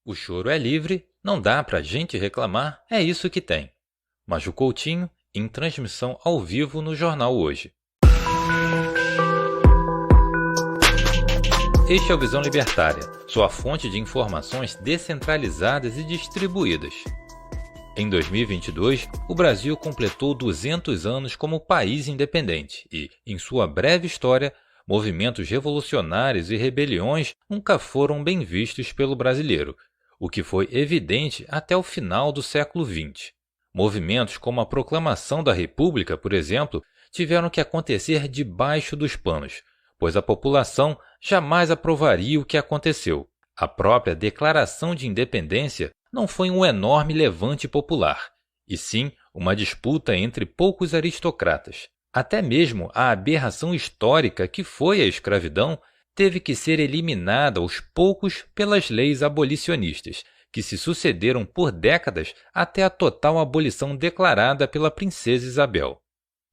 O choro é livre, não dá pra gente reclamar, é isso que tem. Maju Coutinho, em transmissão ao vivo no Jornal Hoje. Este é o Visão Libertária, sua fonte de informações descentralizadas e distribuídas. Em 2022, o Brasil completou 200 anos como país independente e, em sua breve história, movimentos revolucionários e rebeliões nunca foram bem vistos pelo brasileiro, o que foi evidente até o final do século XX. Movimentos como a Proclamação da República, por exemplo, tiveram que acontecer debaixo dos panos, pois a população jamais aprovaria o que aconteceu. A própria Declaração de Independência não foi um enorme levante popular, e sim uma disputa entre poucos aristocratas. Até mesmo a aberração histórica que foi a escravidão teve que ser eliminada aos poucos pelas leis abolicionistas, que se sucederam por décadas até a total abolição declarada pela princesa Isabel.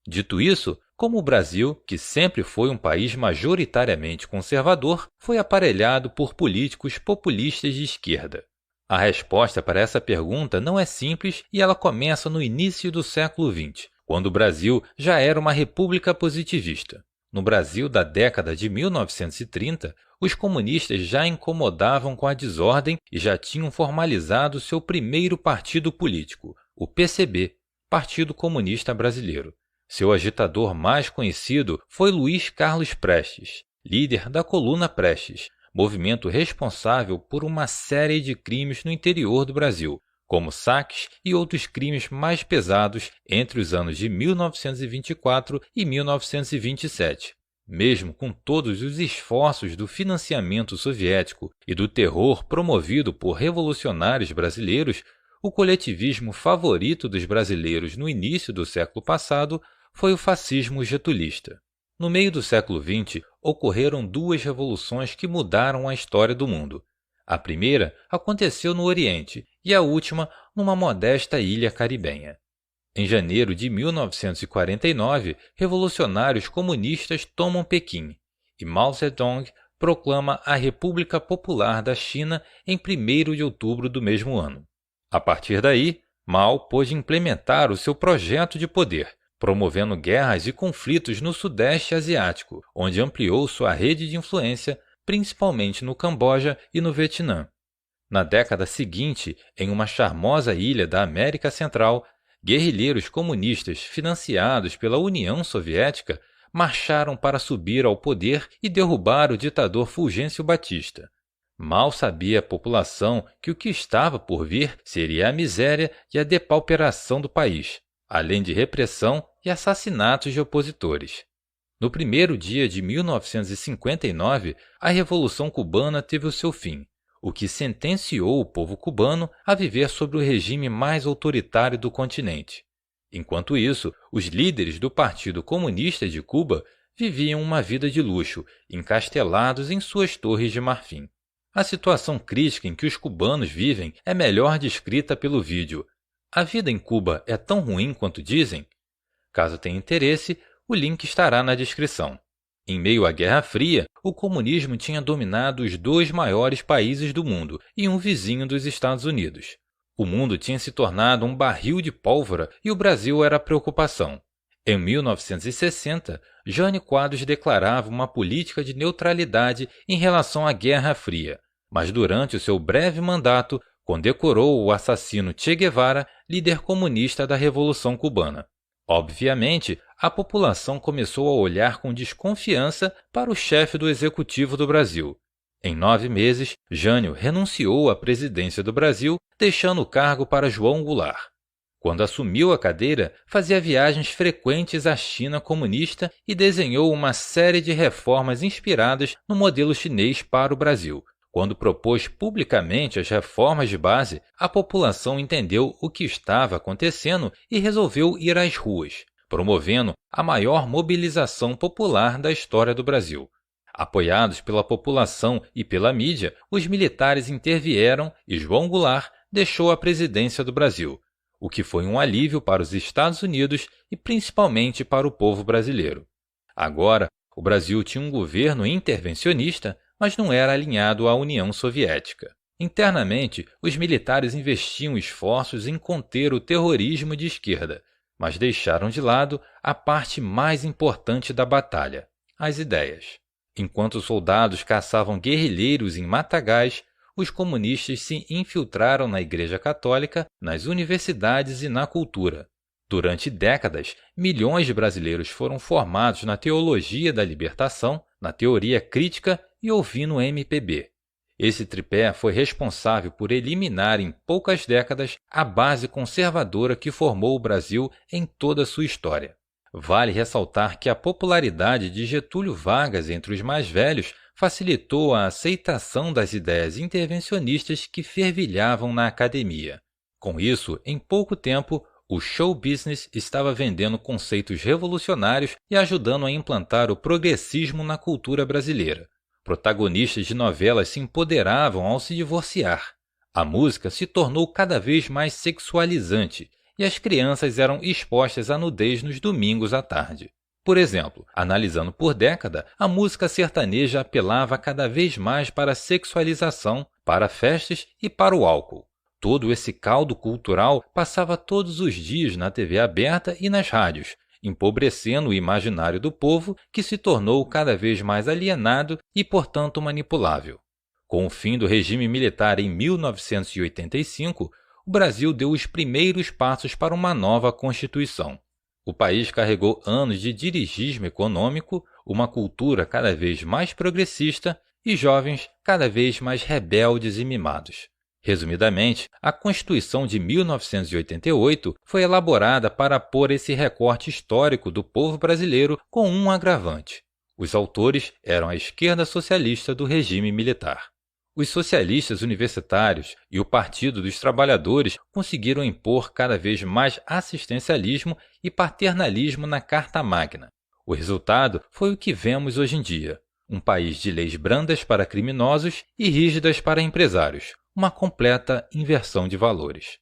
Dito isso, como o Brasil, que sempre foi um país majoritariamente conservador, foi aparelhado por políticos populistas de esquerda? A resposta para essa pergunta não é simples e ela começa no início do século XX, quando o Brasil já era uma república positivista. No Brasil da década de 1930, os comunistas já incomodavam com a desordem e já tinham formalizado seu primeiro partido político, o PCB, Partido Comunista Brasileiro. Seu agitador mais conhecido foi Luiz Carlos Prestes, líder da Coluna Prestes, movimento responsável por uma série de crimes no interior do Brasil, como saques e outros crimes mais pesados entre os anos de 1924 e 1927. Mesmo com todos os esforços do financiamento soviético e do terror promovido por revolucionários brasileiros, o coletivismo favorito dos brasileiros no início do século passado foi o fascismo getulista. No meio do século XX, ocorreram duas revoluções que mudaram a história do mundo. A primeira aconteceu no Oriente e a última numa modesta ilha caribenha. Em janeiro de 1949, revolucionários comunistas tomam Pequim e Mao Zedong proclama a República Popular da China em 1º de outubro do mesmo ano. A partir daí, Mao pôde implementar o seu projeto de poder, promovendo guerras e conflitos no Sudeste Asiático, onde ampliou sua rede de influência, principalmente no Camboja e no Vietnã. Na década seguinte, em uma charmosa ilha da América Central, guerrilheiros comunistas financiados pela União Soviética marcharam para subir ao poder e derrubar o ditador Fulgêncio Batista. Mal sabia a população que o que estava por vir seria a miséria e a depauperação do país, além de repressão e assassinatos de opositores. No primeiro dia de 1959, a Revolução Cubana teve o seu fim, o que sentenciou o povo cubano a viver sob o regime mais autoritário do continente. Enquanto isso, os líderes do Partido Comunista de Cuba viviam uma vida de luxo, encastelados em suas torres de marfim. A situação crítica em que os cubanos vivem é melhor descrita pelo vídeo A Vida em Cuba é Tão Ruim Quanto Dizem? Caso tenha interesse, o link estará na descrição. Em meio à Guerra Fria, o comunismo tinha dominado os dois maiores países do mundo e um vizinho dos Estados Unidos. O mundo tinha se tornado um barril de pólvora e o Brasil era a preocupação. Em 1960, Jânio Quadros declarava uma política de neutralidade em relação à Guerra Fria, mas durante o seu breve mandato, condecorou o assassino Che Guevara, líder comunista da Revolução Cubana. Obviamente, a população começou a olhar com desconfiança para o chefe do executivo do Brasil. Em 9 meses, Jânio renunciou à presidência do Brasil, deixando o cargo para João Goulart. Quando assumiu a cadeira, fazia viagens frequentes à China comunista e desenhou uma série de reformas inspiradas no modelo chinês para o Brasil. Quando propôs publicamente as reformas de base, a população entendeu o que estava acontecendo e resolveu ir às ruas, promovendo a maior mobilização popular da história do Brasil. Apoiados pela população e pela mídia, os militares intervieram e João Goulart deixou a presidência do Brasil, o que foi um alívio para os Estados Unidos e principalmente para o povo brasileiro. Agora, o Brasil tinha um governo intervencionista, mas não era alinhado à União Soviética. Internamente, os militares investiam esforços em conter o terrorismo de esquerda, mas deixaram de lado a parte mais importante da batalha: as ideias. Enquanto os soldados caçavam guerrilheiros em Matagais, os comunistas se infiltraram na Igreja Católica, nas universidades e na cultura. Durante décadas, milhões de brasileiros foram formados na teologia da libertação, na teoria crítica e ouvindo MPB. Esse tripé foi responsável por eliminar em poucas décadas a base conservadora que formou o Brasil em toda a sua história. Vale ressaltar que a popularidade de Getúlio Vargas entre os mais velhos facilitou a aceitação das ideias intervencionistas que fervilhavam na academia. Com isso, em pouco tempo, o show business estava vendendo conceitos revolucionários e ajudando a implantar o progressismo na cultura brasileira. Protagonistas de novelas se empoderavam ao se divorciar. A música se tornou cada vez mais sexualizante e as crianças eram expostas à nudez nos domingos à tarde. Por exemplo, analisando por década, a música sertaneja apelava cada vez mais para a sexualização, para festas e para o álcool. Todo esse caldo cultural passava todos os dias na TV aberta e nas rádios, empobrecendo o imaginário do povo, que se tornou cada vez mais alienado e, portanto, manipulável. Com o fim do regime militar em 1985, o Brasil deu os primeiros passos para uma nova Constituição. O país carregou anos de dirigismo econômico, uma cultura cada vez mais progressista e jovens cada vez mais rebeldes e mimados. Resumidamente, a Constituição de 1988 foi elaborada para pôr esse recorte histórico do povo brasileiro com um agravante: os autores eram a esquerda socialista do regime militar. Os socialistas universitários e o Partido dos Trabalhadores conseguiram impor cada vez mais assistencialismo e paternalismo na Carta Magna. O resultado foi o que vemos hoje em dia: um país de leis brandas para criminosos e rígidas para empresários, uma completa inversão de valores.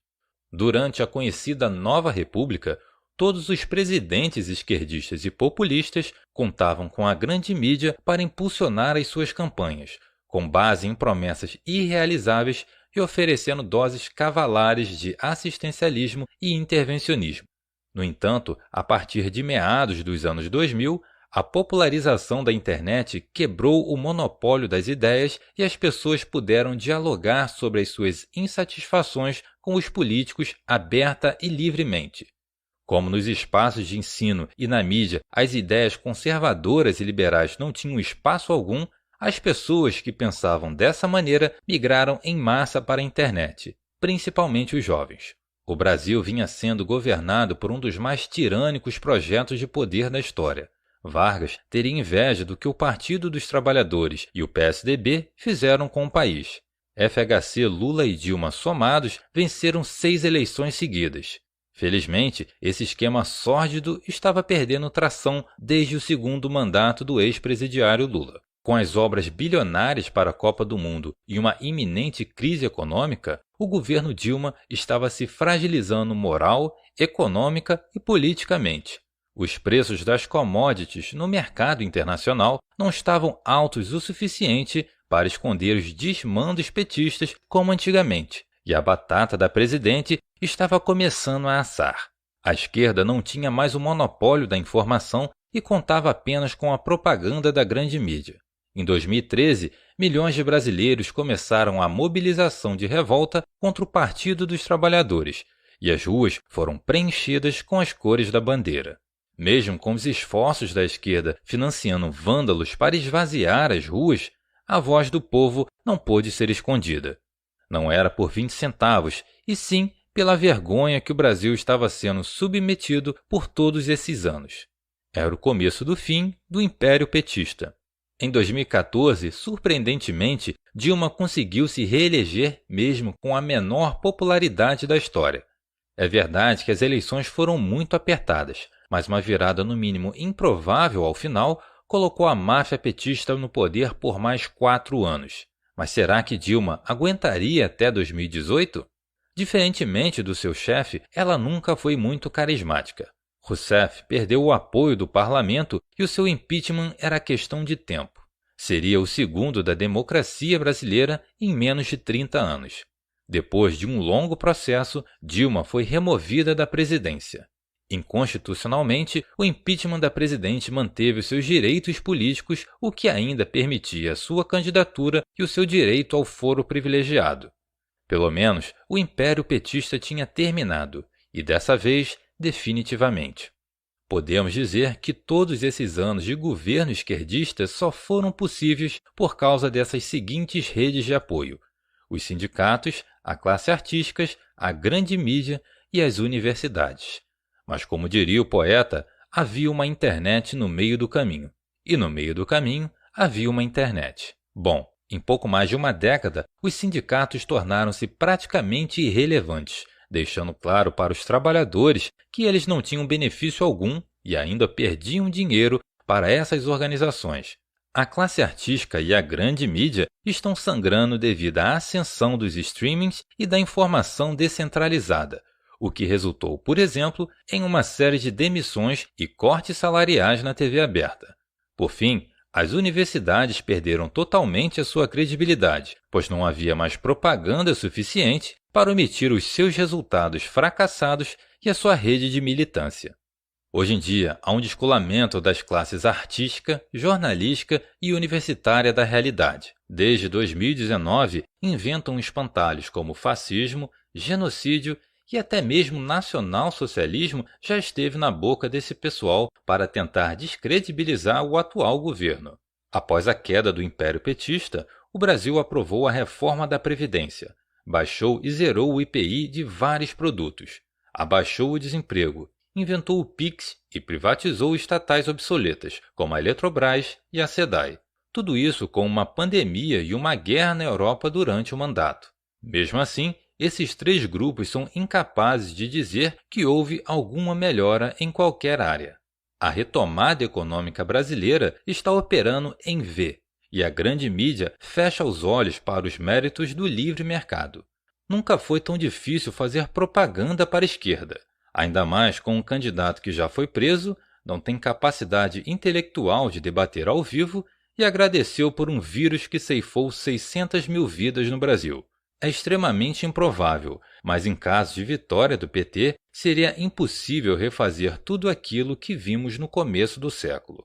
Durante a conhecida Nova República, todos os presidentes esquerdistas e populistas contavam com a grande mídia para impulsionar as suas campanhas, com base em promessas irrealizáveis e oferecendo doses cavalares de assistencialismo e intervencionismo. No entanto, a partir de meados dos anos 2000, a popularização da internet quebrou o monopólio das ideias e as pessoas puderam dialogar sobre as suas insatisfações com os políticos aberta e livremente. Como nos espaços de ensino e na mídia as ideias conservadoras e liberais não tinham espaço algum, as pessoas que pensavam dessa maneira migraram em massa para a internet, principalmente os jovens. O Brasil vinha sendo governado por um dos mais tirânicos projetos de poder da história. Vargas teria inveja do que o Partido dos Trabalhadores e o PSDB fizeram com o país. FHC, Lula e Dilma somados venceram 6 eleições seguidas. Felizmente, esse esquema sórdido estava perdendo tração desde o segundo mandato do ex-presidiário Lula. Com as obras bilionárias para a Copa do Mundo e uma iminente crise econômica, o governo Dilma estava se fragilizando moral, econômica e politicamente. Os preços das commodities no mercado internacional não estavam altos o suficiente para esconder os desmandos petistas como antigamente, e a batata da presidente estava começando a assar. A esquerda não tinha mais o monopólio da informação e contava apenas com a propaganda da grande mídia. Em 2013, milhões de brasileiros começaram a mobilização de revolta contra o Partido dos Trabalhadores, e as ruas foram preenchidas com as cores da bandeira. Mesmo com os esforços da esquerda financiando vândalos para esvaziar as ruas, a voz do povo não pôde ser escondida. Não era por 20 centavos, e sim pela vergonha que o Brasil estava sendo submetido por todos esses anos. Era o começo do fim do Império Petista. Em 2014, surpreendentemente, Dilma conseguiu se reeleger mesmo com a menor popularidade da história. É verdade que as eleições foram muito apertadas, mas uma virada no mínimo improvável ao final colocou a máfia petista no poder por mais 4 anos. Mas será que Dilma aguentaria até 2018? Diferentemente do seu chefe, ela nunca foi muito carismática. Rousseff perdeu o apoio do parlamento e o seu impeachment era questão de tempo. Seria o segundo da democracia brasileira em menos de 30 anos. Depois de um longo processo, Dilma foi removida da presidência. Inconstitucionalmente, o impeachment da presidente manteve os seus direitos políticos, o que ainda permitia a sua candidatura e o seu direito ao foro privilegiado. Pelo menos, o império petista tinha terminado, e dessa vez, definitivamente. Podemos dizer que todos esses anos de governo esquerdista só foram possíveis por causa dessas seguintes redes de apoio: os sindicatos, a classe artística, a grande mídia e as universidades. Mas, como diria o poeta, havia uma internet no meio do caminho. E no meio do caminho havia uma internet. Bom, em pouco mais de uma década, os sindicatos tornaram-se praticamente irrelevantes, deixando claro para os trabalhadores que eles não tinham benefício algum e ainda perdiam dinheiro para essas organizações. A classe artística e a grande mídia estão sangrando devido à ascensão dos streamings e da informação descentralizada, o que resultou, por exemplo, em uma série de demissões e cortes salariais na TV aberta. Por fim, as universidades perderam totalmente a sua credibilidade, pois não havia mais propaganda suficiente para omitir os seus resultados fracassados e a sua rede de militância. Hoje em dia, há um descolamento das classes artística, jornalística e universitária da realidade. Desde 2019, inventam espantalhos como fascismo, genocídio e até mesmo nacional-socialismo já esteve na boca desse pessoal para tentar descredibilizar o atual governo. Após a queda do Império Petista, o Brasil aprovou a reforma da Previdência, baixou e zerou o IPI de vários produtos, abaixou o desemprego, inventou o Pix e privatizou estatais obsoletas, como a Eletrobras e a SEDAI. Tudo isso com uma pandemia e uma guerra na Europa durante o mandato. Mesmo assim, esses três grupos são incapazes de dizer que houve alguma melhora em qualquer área. A retomada econômica brasileira está operando em V, e a grande mídia fecha os olhos para os méritos do livre mercado. Nunca foi tão difícil fazer propaganda para a esquerda, ainda mais com um candidato que já foi preso, não tem capacidade intelectual de debater ao vivo e agradeceu por um vírus que ceifou 600 mil vidas no Brasil. É extremamente improvável, mas em caso de vitória do PT, seria impossível refazer tudo aquilo que vimos no começo do século.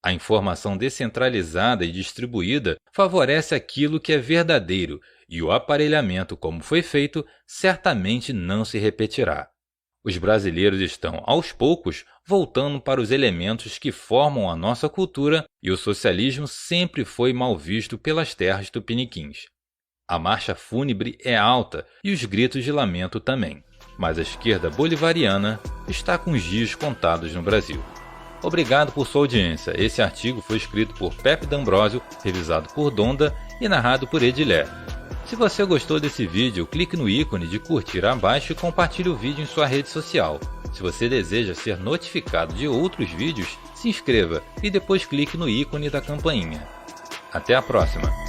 A informação descentralizada e distribuída favorece aquilo que é verdadeiro e o aparelhamento como foi feito certamente não se repetirá. Os brasileiros estão, aos poucos, voltando para os elementos que formam a nossa cultura e o socialismo sempre foi mal visto pelas terras tupiniquins. A marcha fúnebre é alta e os gritos de lamento também, mas a esquerda bolivariana está com os dias contados no Brasil. Obrigado por sua audiência. Esse artigo foi escrito por Pepe D'Ambrosio, revisado por Donda e narrado por Edilé. Se você gostou desse vídeo, clique no ícone de curtir abaixo e compartilhe o vídeo em sua rede social. Se você deseja ser notificado de outros vídeos, se inscreva e depois clique no ícone da campainha. Até a próxima!